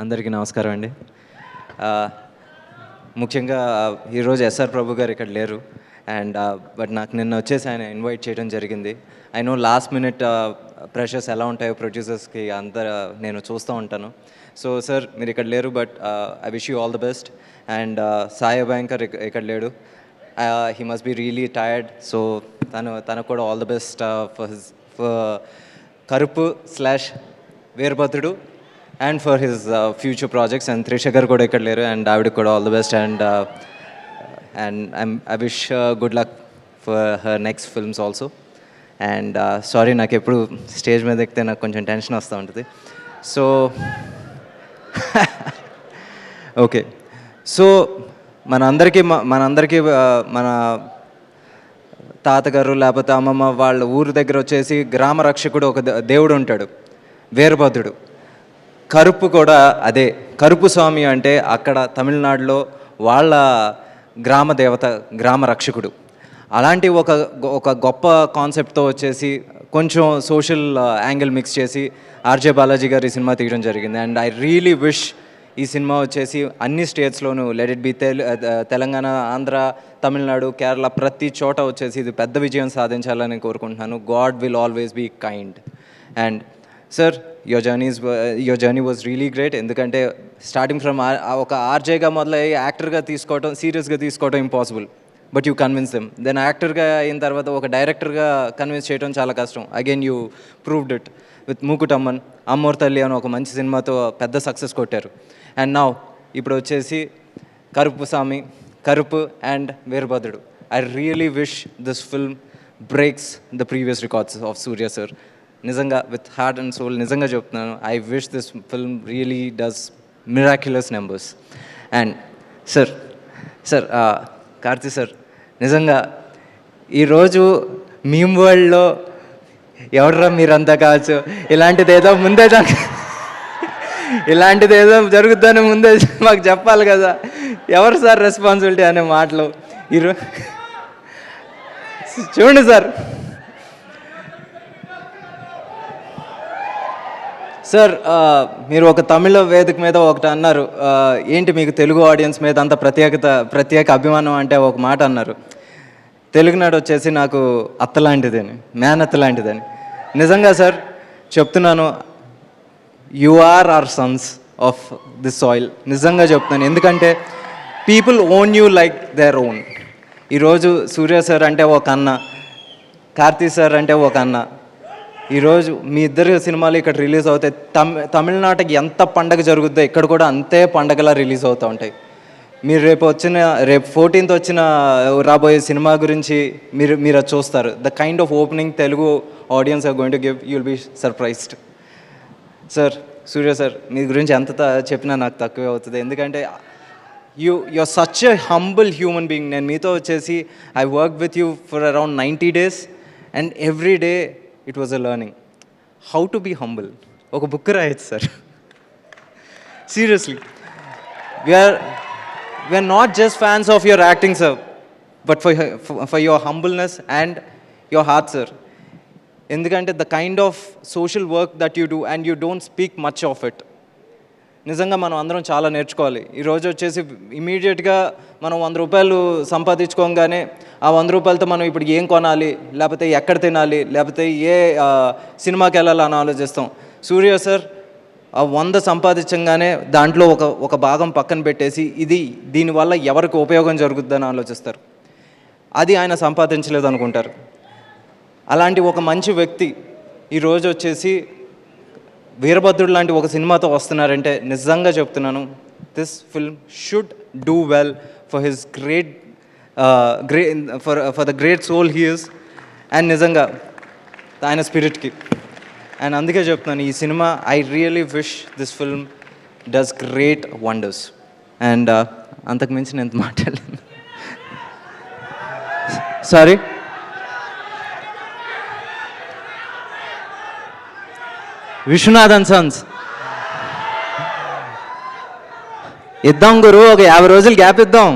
అందరికీ నమస్కారం అండి. ముఖ్యంగా ఈరోజు ఎస్ఆర్ ప్రభు గారు ఇక్కడ లేరు అండ్ బట్ నాకు నిన్న వచ్చేసి ఆయన ఇన్వైట్ చేయడం జరిగింది. I know last minute pressures ఎలా ఉంటాయో ప్రొడ్యూసర్స్కి అంతా నేను చూస్తూ ఉంటాను. సో సార్ మీరు ఇక్కడ లేరు, but I wish you all the best. And Sai Bhayankar ఇక్కడ లేడు, he must be really tired. So తనకు కూడా all the best for Karuppu / Veerabhadrudu and for his future projects. And Trisha garu kuda ikkada leru, and David kuda all the best, and I wish good luck for her next films also. And sorry నాకు ఎప్పుడు stage మీద ఎక్కితే నాకు కొంచెం tension వస్తూ ఉంటుంది. So okay, so మనందరికీ మన తాతగారు లేకపోతే అమ్మమ్మ వాళ్ళ ఊరి దగ్గర వచ్చేసి గ్రామ రక్షకుడు ఒక దేవుడు ఉంటాడు, వీరభద్రుడు. కరుపు కూడా అదే, కరుపు స్వామి అంటే అక్కడ తమిళనాడులో వాళ్ళ గ్రామ దేవత, గ్రామ రక్షకుడు. అలాంటి ఒక గొప్ప కాన్సెప్ట్తో వచ్చేసి కొంచెం సోషల్ యాంగిల్ మిక్స్ చేసి ఆర్జే బాలాజీ గారు ఈ సినిమా తీయడం జరిగింది. అండ్ ఐ రియలీ విష్ ఈ సినిమా వచ్చేసి అన్ని స్టేట్స్లోనూ, let it be Telangana, Andhra, Tamil Nadu, Kerala, ప్రతి చోట వచ్చేసి ఇది పెద్ద విజయం సాధించాలని కోరుకుంటున్నాను. God will always be kind. And sir, your journey was really great. ఎందుకంటే స్టార్టింగ్ ఫ్రమ్ ఒక ఆర్జేగా మొదలయ్యి యాక్టర్గా తీసుకోవటం, సీరియస్గా తీసుకోవటం impossible, but you convince them. Then యాక్టర్గా అయిన తర్వాత ఒక డైరెక్టర్గా కన్విన్స్ చేయడం చాలా కష్టం. Again you proved it with Mookuthi Amman, Ammoru Thalli అని ఒక మంచి సినిమాతో పెద్ద సక్సెస్ కొట్టారు. అండ్ నౌ ఇప్పుడు వచ్చేసి Karuppu Swami, Karuppu and Veerabhadrudu. I really wish this film breaks the previous records of Surya sir. నిజంగా విత్ హార్ట్ అండ్ సోల్ నిజంగా చెప్తున్నాను, I wish this film really does miraculous numbers. And sir Karthi sir, నిజంగా ఈరోజు మీమ్ వరల్డ్లో ఎవడరా మీరంతా కావచ్చు, ఇలాంటిదేదో జరుగుతుందని ముందే మాకు చెప్పాలి కదా, ఎవరు సార్ రెస్పాన్సిబిలిటీ అనే మాటలు ఈరోజు చూడండి సార్. సార్, మీరు ఒక తమిళ వేదిక మీద ఒకటి అన్నారు, ఏంటి మీకు తెలుగు ఆడియన్స్ మీద అంత ప్రత్యేక అభిమానం అంటే ఒక మాట అన్నారు. తెలుగునాడు వచ్చేసి నాకు అత్త లాంటిదని, మేనత్త లాంటిదని. నిజంగా సార్ చెప్తున్నాను, you are our sons of this soil. నిజంగా చెప్తున్నాను, ఎందుకంటే people own you like their own. ఈరోజు సూర్య సార్ అంటే ఒక అన్న, కార్తీ సార్ అంటే ఒక అన్న. ఈరోజు మీ ఇద్దరు సినిమాలు ఇక్కడ రిలీజ్ అవుతాయి. తమిళనాడుకి ఎంత పండగ జరుగుద్దో ఇక్కడ కూడా అంతే పండగలా రిలీజ్ అవుతూ ఉంటాయి. మీరు రేపు 14th వచ్చిన రాబోయే సినిమా గురించి మీరు అది చూస్తారు. The kind of opening Telugu audience are going to give, you will be surprised. Sir, Surya sir, మీ గురించి ఎంత చెప్పినా నాకు తక్కువే అవుతుంది. ఎందుకంటే you are such a humble human being. నేను మీతో వచ్చేసి I work with you for around 90 days and every day it was a learning how to be humble. ఒక బుక్ రాయొచ్చు sir, seriously. We're not just fans of your acting sir, but for your humbleness and your heart sir. ఎందుకంటే the kind of social work that you do and you don't speak much of it. నిజంగా మనం అందరం చాలా నేర్చుకోవాలి. ఈరోజు వచ్చేసి ఇమీడియట్గా మనం 100 రూపాయలు సంపాదించుకోగానే ఆ 100 రూపాయలతో మనం ఇప్పుడు ఏం కొనాలి, లేకపోతే ఎక్కడ తినాలి, లేకపోతే ఏ సినిమాకి వెళ్ళాలని ఆలోచిస్తాం. సూర్య సార్ ఆ 100 సంపాదించగానే దాంట్లో ఒక భాగం పక్కన పెట్టేసి దీనివల్ల ఎవరికి ఉపయోగం జరుగుతుందని ఆలోచిస్తారు. అది ఆయన సంపాదించలేదు అనుకుంటారు. అలాంటి ఒక మంచి వ్యక్తి ఈరోజు వచ్చేసి వీరభద్రుడు లాంటి ఒక సినిమాతో వస్తున్నారంటే నిజంగా చెప్తున్నాను, this film should do well for his for the great soul he is, and నిజంగా ఆయన స్పిరిట్కి. అండ్ అందుకే చెప్తున్నాను, ఈ cinema I really wish this film does great wonders. And అంతకుమించి నేను ఎంత మాట్లాడలేను, సారీ. విశ్వనాథన్ సన్స్ ఇద్దాం గురు, ఒక 50 రోజులు గ్యాప్ ఇద్దాం.